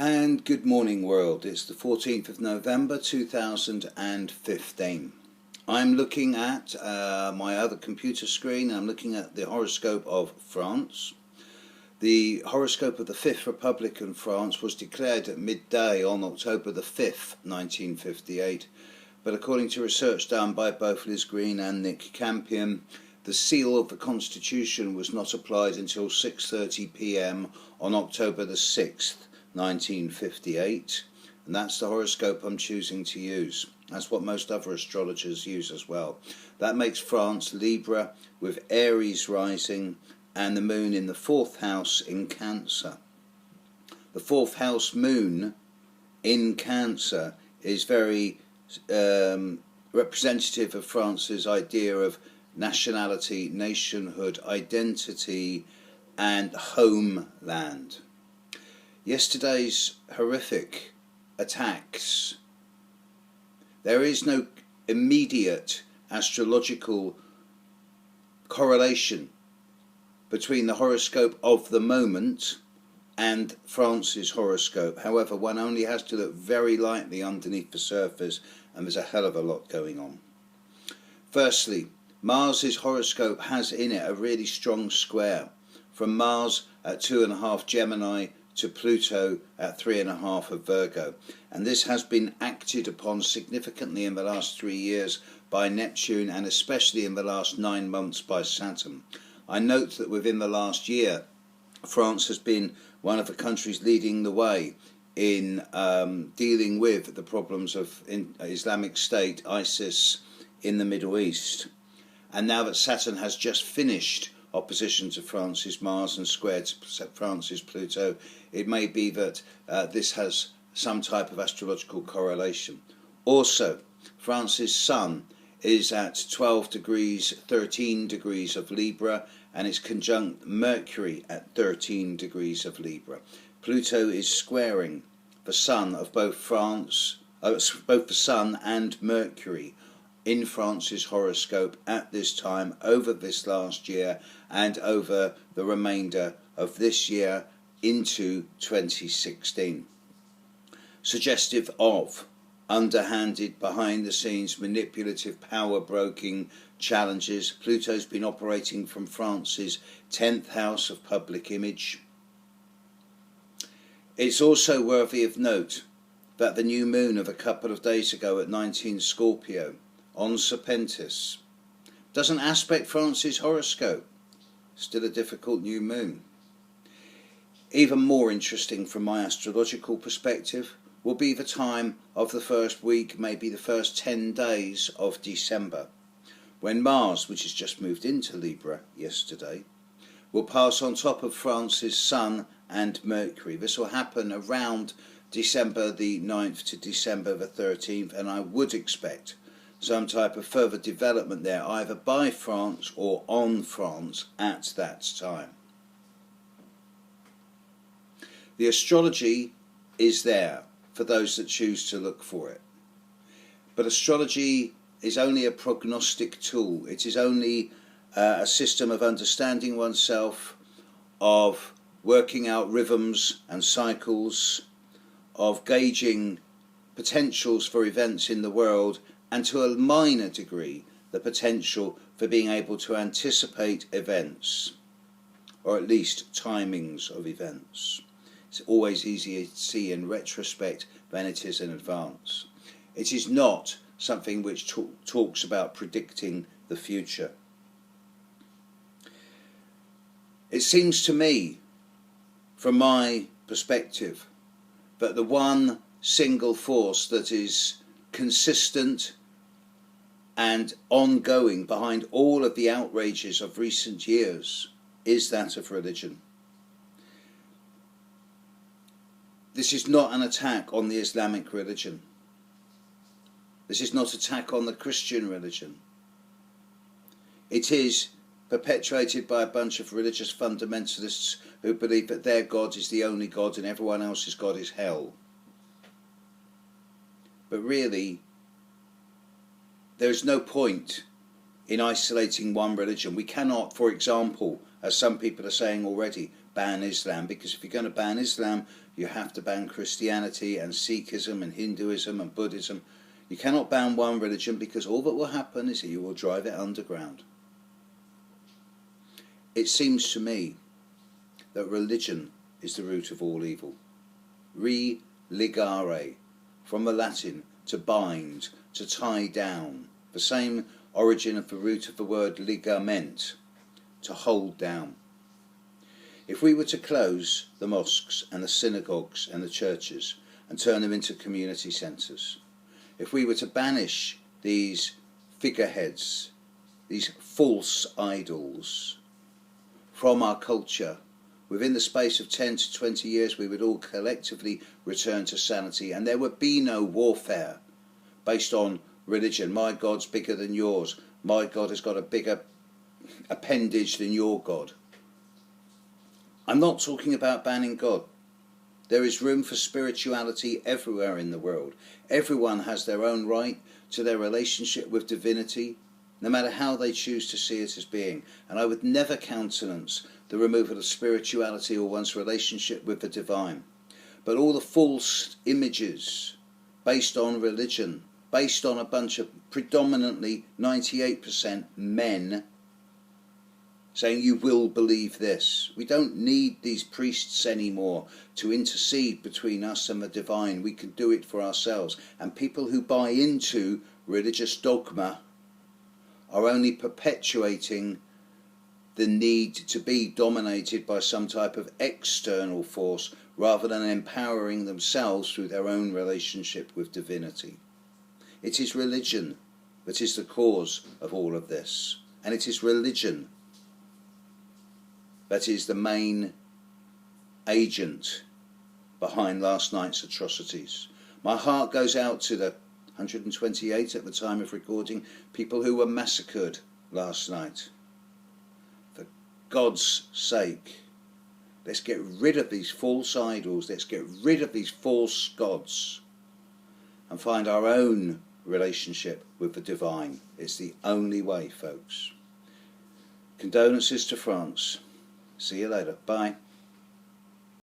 And good morning world, it's the 14th of November 2015. I'm looking at my other computer screen. I'm looking at the horoscope of France. The horoscope of the Fifth Republic in France was declared at midday on October the 5th, 1958. But according to research done by both Liz Green and Nick Campion, the seal of the Constitution was not applied until 6:30 p.m. on October the 6th, 1958, and that's the horoscope I'm choosing to use. That's what most other astrologers use as well. That makes France Libra with Aries rising and the moon in the 4th house in Cancer. The 4th house moon in Cancer is very representative of France's idea of nationality, nationhood, identity and homeland. Yesterday's horrific attacks, there is no immediate astrological correlation between the horoscope of the moment and France's horoscope. However, one only has to look very lightly underneath the surface and there's a hell of a lot going on. Firstly, Mars's horoscope has in it a really strong square from Mars at 2.5 Gemini to Pluto at 3.5 of Virgo, and this has been acted upon significantly in the last 3 years by Neptune and especially in the last 9 months by Saturn. I note that within the last year France has been one of the countries leading the way in dealing with the problems of Islamic State, ISIS in the Middle East. And now that Saturn has just finished opposition to France's Mars and squared to France's Pluto, it may be that this has some type of astrological correlation. Also, France's Sun is at 12 degrees, 13 degrees of Libra, and it's conjunct Mercury at 13 degrees of Libra. Pluto is squaring the Sun of both the Sun and Mercury in France's horoscope at this time, over this last year and over the remainder of this year into 2016. Suggestive of underhanded, behind the scenes, manipulative, power-broking challenges. Pluto's been operating from France's 10th house of public image. It's also worthy of note that the new moon of a couple of days ago at 19 Scorpio on Serpentis doesn't aspect France's horoscope. Still a difficult new moon. Even more interesting from my astrological perspective will be the time of the first week, maybe the first 10 days of December, when Mars, which has just moved into Libra yesterday, will pass on top of France's Sun and Mercury. This will happen around December the 9th to December the 13th, and I would expect some type of further development there, either by France or on France at that time. The astrology is there for those that choose to look for it. But astrology is only a prognostic tool. It is only a system of understanding oneself, of working out rhythms and cycles, of gauging potentials for events in the world, and to a minor degree the potential for being able to anticipate events, or at least timings of events. It's always easier to see in retrospect than it is in advance. It is not something which talks about predicting the future. It seems to me, from my perspective, that the one single force that is consistent and ongoing behind all of the outrages of recent years is that of religion. This is not an attack on the Islamic religion. This is not an attack on the Christian religion. It is perpetuated by a bunch of religious fundamentalists who believe that their God is the only God and everyone else's God is hell. But really, there is no point in isolating one religion. We cannot, for example, as some people are saying already, ban Islam, because if you're going to ban Islam, you have to ban Christianity and Sikhism and Hinduism and Buddhism. You cannot ban one religion, because all that will happen is that you will drive it underground. It seems to me that religion is the root of all evil. Religare, from the Latin to bind, to tie down, the same origin of the root of the word ligament, to hold down. If we were to close the mosques and the synagogues and the churches and turn them into community centres, if we were to banish these figureheads, these false idols from our culture, within the space of 10 to 20 years we would all collectively return to sanity, and there would be no warfare based on religion. My God's bigger than yours. My God has got a bigger appendage than your God. I'm not talking about banning God. There is room for spirituality everywhere in the world. Everyone has their own right to their relationship with divinity, no matter how they choose to see it as being. And I would never countenance the removal of spirituality or one's relationship with the divine. But all the false images based on religion, based on a bunch of predominantly 98% men saying you will believe this. We don't need these priests anymore to intercede between us and the divine. We can do it for ourselves. And people who buy into religious dogma are only perpetuating the need to be dominated by some type of external force rather than empowering themselves through their own relationship with divinity. It is religion that is the cause of all of this. And it is religion that is the main agent behind last night's atrocities. My heart goes out to the 128 at the time of recording people who were massacred last night. For God's sake, let's get rid of these false idols, let's get rid of these false gods and find our own relationship with the divine. It's the only way, folks. Condolences to France. See you later. Bye.